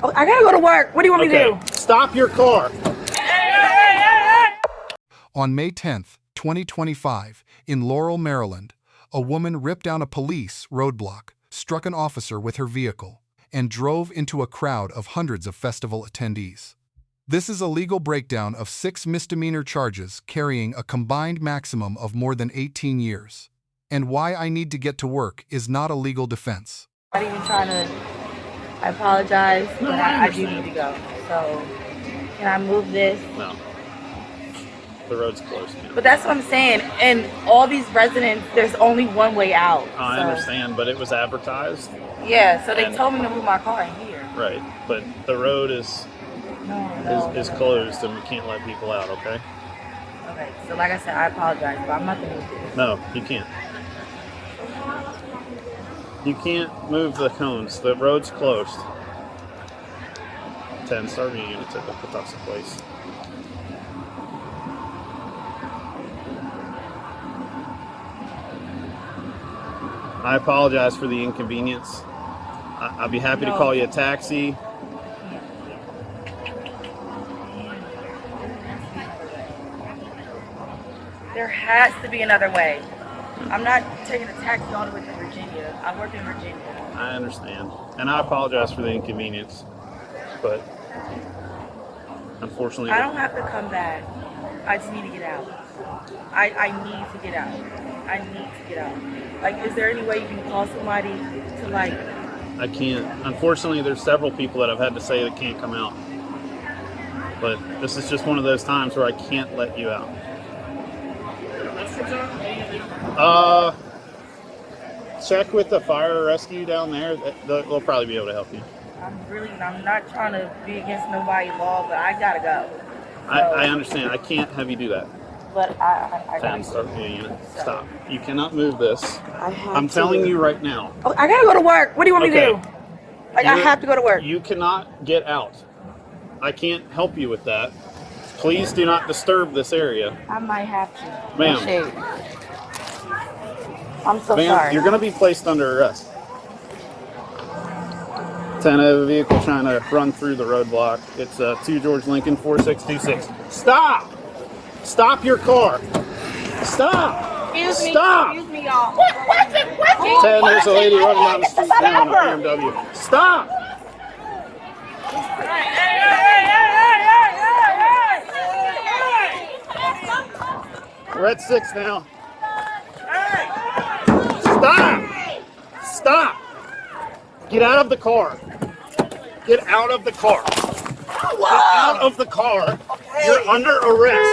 Oh, I gotta go to work. What do you want me to do? Stop your car. On May 10th, 2025, in Laurel, Maryland, a woman ripped down a police roadblock, struck an officer with her vehicle, and drove into a crowd of hundreds of festival attendees. This is a legal breakdown of 6 misdemeanor charges carrying a combined maximum of more than 18 years. And why I need to get to work is not a legal defense. I'm not even trying to. I apologize, but I do need to go. So, can I move this? No. The road's closed. But that's what I'm saying. And all these residents, there's only one way out. I understand, but it was advertised. Yeah, so they told me to move my car in here. Right, but the road is closed and we can't let people out, okay? Okay, so like I said, I apologize, but I'm not going to move this. No, you can't. You can't move the cones. The road's closed. 10 starting units at the Patasa place. I apologize for the inconvenience. I'd be happy to call you a taxi. There has to be another way. I'm not taking a taxi all the way to Virginia. I work in Virginia. I understand. And I apologize for the inconvenience. But unfortunately, I don't have to come back. I just need to get out. I need to get out. I need to get out. Like, is there any way you can call somebody to, like... I can't. Unfortunately, there's several people that I've had to say that can't come out. But this is just one of those times where I can't let you out. Check with the fire rescue down there. They'll probably be able to help you. I'm not trying to be against nobody's law, but I gotta go. So, I understand. I can't have you do that. But I gotta go. Stop. You cannot move this. I'm to. Telling you right now. Oh, I gotta go to work. What do you want me to do? Like, I have to go to work. You cannot get out. I can't help you with that. Please do not disturb this area. I might have to. Ma'am. I'm so Ma'am, sorry. you're going to be placed under arrest. 10 of the vehicle trying to run through the roadblock. It's 2 George Lincoln 4626. Stop! Stop your car! Stop! Stop! Excuse me, y'all. 10, there's a lady running down the street now in a BMW. Stop! We're at 6 now. Stop! Stop! Get out of the car. Get out of the car. Get out of the car. You're under arrest.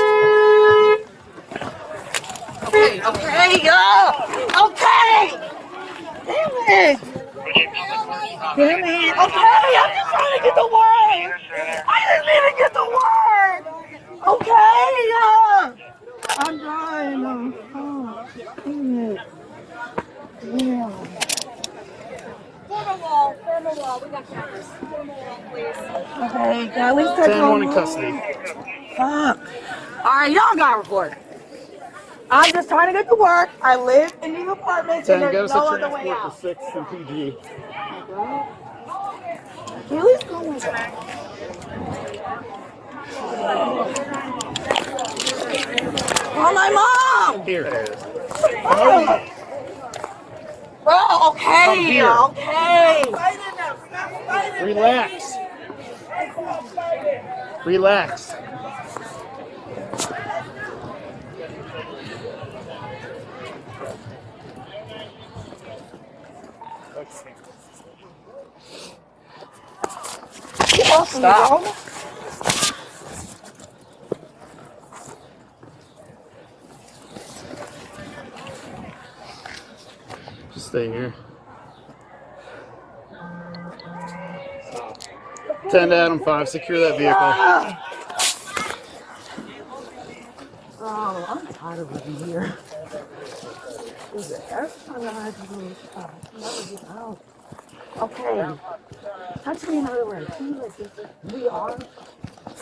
Okay. Okay. Damn it. Okay, I'm just trying to get to work. I just need to get to work. Okay. I'm dying. Oh, damn it. Yeah. Form a wall. We got cameras. Form a wall, please. Okay, can I at least touch 10-1 in custody. Fuck. Alright, y'all got a report. I'm just trying to get to work. I live in these apartments 10, and get there's us no a other way transport out. to 6 and PG. Can you at least go with that? Call my mom! Here it is. Oh. Bro, okay, Come here. okay. Relax. Relax. Stop. Just stay here. 10 to Adam 5, secure that vehicle. Oh, I'm tired of living here. Every time I have to do never get out. Okay. Touch me another way. Move your arm.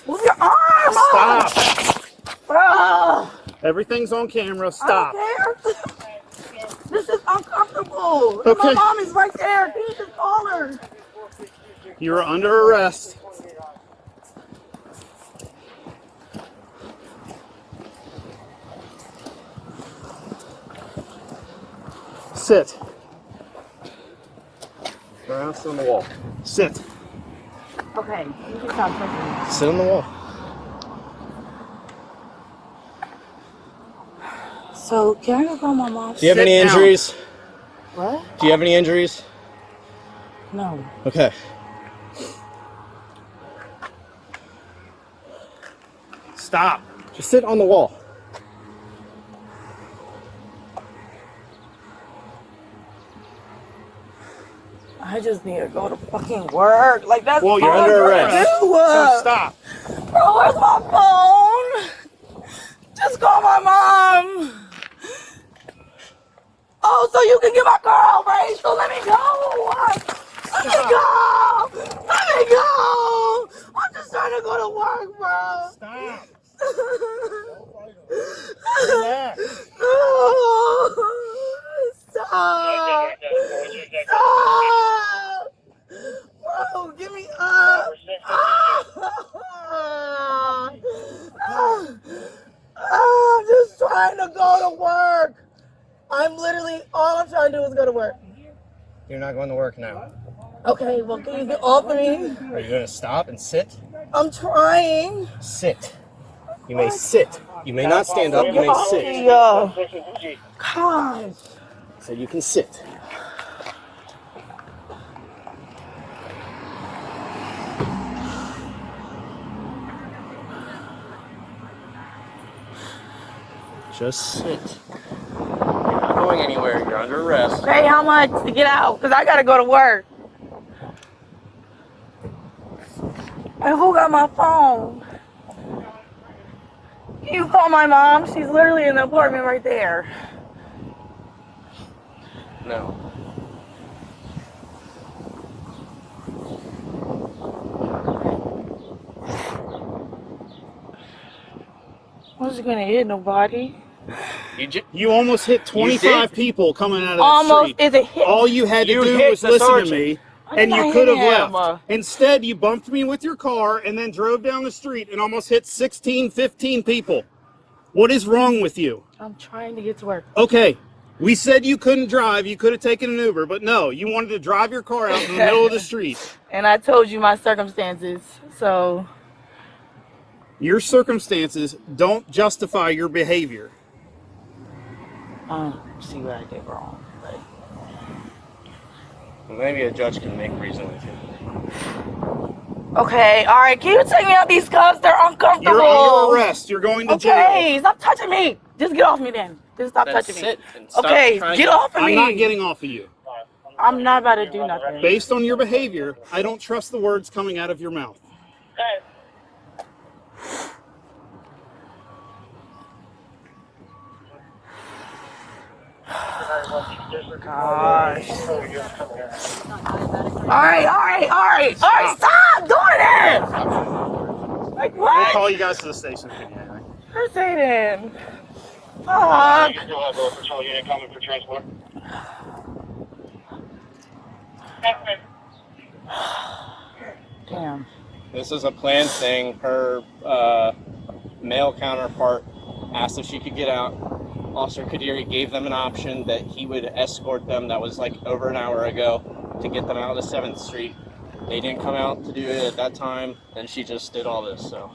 Move your arm! Stop! Bro! Everything's on camera. Stop. I don't care. This is uncomfortable. Okay. My mom is right there. Can you just call her? You're under arrest. Sit. Sit on the wall. Sit. Okay, you can stop touching me. Sit on the wall. So, can I go call my mom? Do you have Sit any down. injuries? What? Do you have any injuries? No. Okay. Stop. Just sit on the wall. I just need to go to fucking work. Like, that's Well, you're all under I'm gonna arrest. do. So stop. Bro, where's my phone? Just call my mom. Oh, so you can get my car out, right? So let me go. Let me go. Let me go. I'm just trying to go to work, bro. Stop. Relax. No. Stop. Stop. Bro, get me up. I'm just trying to go to work. I'm literally, all I'm trying to do is go to work. You're not going to work now. Okay, well, can you get off of me? Are you going to stop and sit? I'm trying. Sit. You may sit. You may not stand up. You Get may off sit. me, God. So you can sit. Just sit. You're not going anywhere. You're under arrest. Pay how much to get out? Because I got to go to work. And who got my phone? Can you call my mom? She's literally in the apartment right there. No. Wasn't gonna hit nobody. You almost hit 25 people coming out of that Almost street. is a hit. All you had to You do hit was the listen sergeant. to me, I and did you not could hit have him. left. Instead, you bumped me with your car and then drove down the street and almost hit 16, 15 people. What is wrong with you? I'm trying to get to work. Okay, we said you couldn't drive. You could have taken an Uber, but no, you wanted to drive your car out in the middle of the street. And I told you my circumstances, so Your circumstances don't justify your behavior. I don't see what I did wrong. But Maybe a judge can make reason with you. okay, all right. Can you take me out these cuffs? They're uncomfortable. You're under arrest. You're going to jail. Okay, stop touching me. Just get off me then. Just stop Then touching me. sit and stop Okay, trying to get off of me. I'm not getting off of you. I'm not about to do nothing. Based on your behavior, I don't trust the words coming out of your mouth. Gosh. Alright, stop doing it! Like We'll what? call you guys to the station. Anyway. Where's Aiden? Fuck. You still have a patrol unit coming for transport? Damn. This is a planned thing. Her male counterpart asked if she could get out. Officer Kadiri gave them an option that he would escort them. That was like over an hour ago to get them out of 7th Street. They didn't come out to do it at that time, and she just did all this. So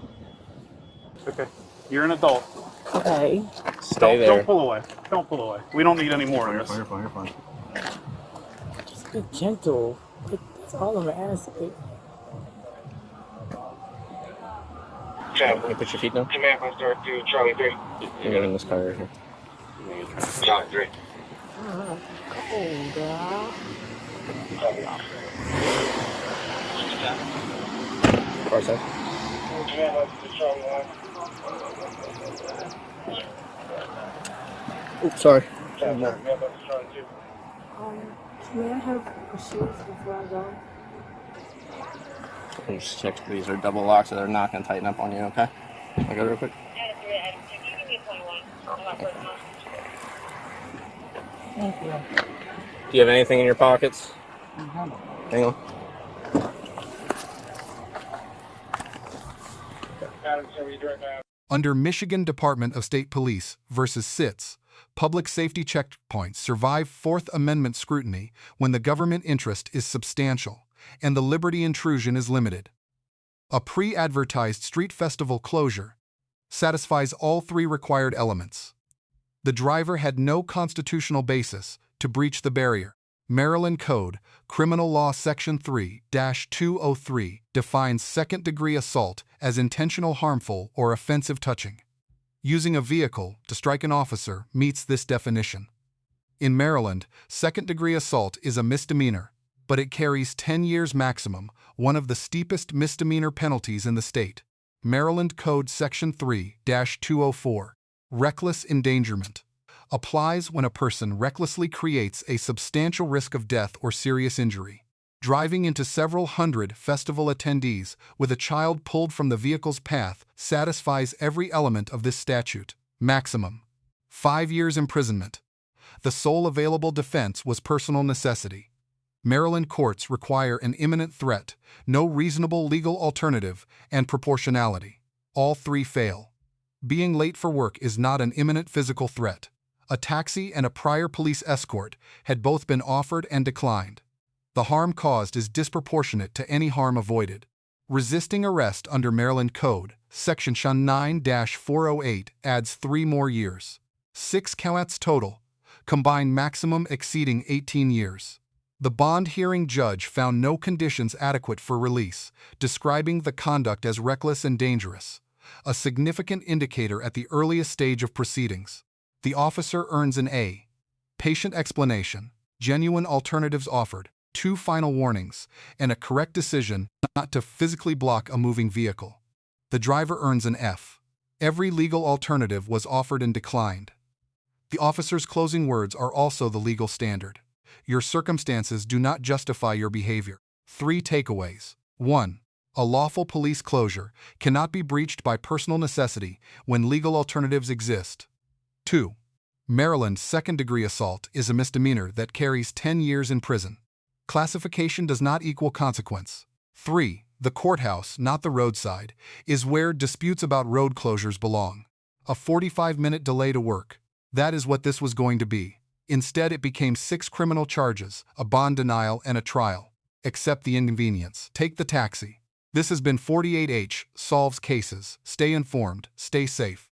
Okay. You're an adult. Okay. stay there. Don't pull away. Don't pull away. We don't need any more of this. You're fine. Just be gentle. That's all I'm asking. Can you put your feet down? Command post start to Charlie 3. You're getting in this car right here. Charlie 3. Cold, girl. Car side. Command post to Charlie 1. Oops, sorry. Command post to Charlie 2. May I have a shoes before I go? Let me just check. These are double locks, so they're not going to tighten up on you, okay? I'll go real quick. Thank you. Do you have anything in your pockets? Uh-huh. Hang on. Under Michigan Department of State Police versus Sitz, public safety checkpoints survive Fourth Amendment scrutiny when the government interest is substantial and the liberty intrusion is limited. A pre-advertised street festival closure satisfies all three required elements. The driver had no constitutional basis to breach the barrier. Maryland Code, Criminal Law Section 3-203 defines second-degree assault as intentional harmful or offensive touching. Using a vehicle to strike an officer meets this definition. In Maryland, second-degree assault is a misdemeanor, but it carries 10 years maximum, one of the steepest misdemeanor penalties in the state. Maryland Code Section 3-204, Reckless Endangerment, applies when a person recklessly creates a substantial risk of death or serious injury. Driving into several hundred festival attendees with a child pulled from the vehicle's path satisfies every element of this statute. Maximum 5 years imprisonment. The sole available defense was personal necessity. Maryland courts require an imminent threat, no reasonable legal alternative, and proportionality. All three fail. Being late for work is not an imminent physical threat. A taxi and a prior police escort had both been offered and declined. The harm caused is disproportionate to any harm avoided. Resisting arrest under Maryland Code, Section 9-408 adds 3 more years. 6 counts total, combined maximum exceeding 18 years. The bond hearing judge found no conditions adequate for release, describing the conduct as reckless and dangerous, a significant indicator at the earliest stage of proceedings. The officer earns an A. Patient explanation, genuine alternatives offered, 2 final warnings, and a correct decision not to physically block a moving vehicle. The driver earns an F. Every legal alternative was offered and declined. The officer's closing words are also the legal standard. Your circumstances do not justify your behavior. 3 takeaways. 1. A lawful police closure cannot be breached by personal necessity when legal alternatives exist. 2. Maryland's second-degree assault is a misdemeanor that carries 10 years in prison. Classification does not equal consequence. 3. The courthouse, not the roadside, is where disputes about road closures belong. A 45-minute delay to work. That is what this was going to be. Instead, it became 6 criminal charges, a bond denial, and a trial. Accept the inconvenience. Take the taxi. This has been 48H, solves cases. Stay informed, stay safe.